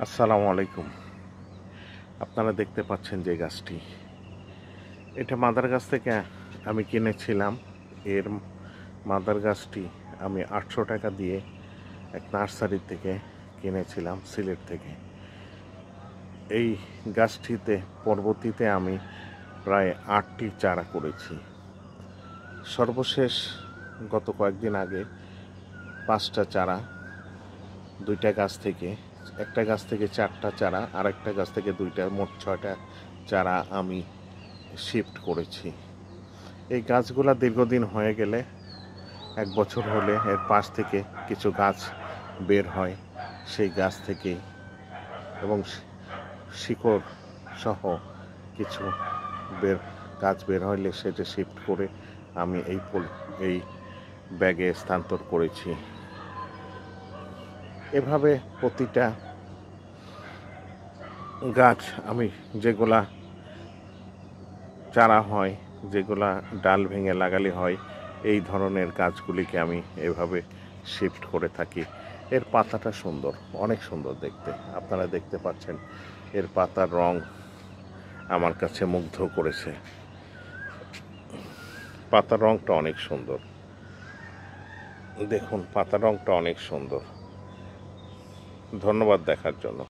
আসসালামু আলাইকুম। আপনারা দেখতে পাচ্ছেন যে গাছটি, এটা মাদার গাছ থেকে আমি কিনেছিলাম। এর মাদার গাছটি আমি 800 টাকা দিয়ে এক নার্সারি থেকে কিনেছিলাম, সিলেট থেকে। এই গাছটিতে পরবর্তীতে আমি প্রায় 8টি চারা করেছি। সর্বশেষ গত কয়েকদিন আগে 5টা চারা, 2টা গাছ থেকে, একটা গাছ থেকে 4টা চারা, আর একটা গাছ থেকে 2টা, মোট 6টা চারা আমি শিফট করেছি। এই গাছগুলা দীর্ঘদিন হয়ে গেলে, 1 বছর হলে এর পাশ থেকে কিছু গাছ বের হয় সেই গাছ থেকেই, এবং শিকড় সহ কিছু গাছ বের হইলে সেটা শিফট করে আমি এই ব্যাগে স্থানান্তর করেছি। এভাবে প্রতিটা গাছ আমি যেগুলা চারা হয়, যেগুলা ডাল ভেঙে লাগালে হয়, এই ধরনের গাছগুলিকে আমি এভাবে শিফট করে থাকি। এর পাতাটা সুন্দর, অনেক সুন্দর দেখতে। আপনারা দেখতে পাচ্ছেন এর পাতার রং আমার কাছে মুগ্ধ করেছে। পাতার রংটা অনেক সুন্দর, দেখুন পাতার রংটা অনেক সুন্দর। ধন্যবাদ দেখার জন্য।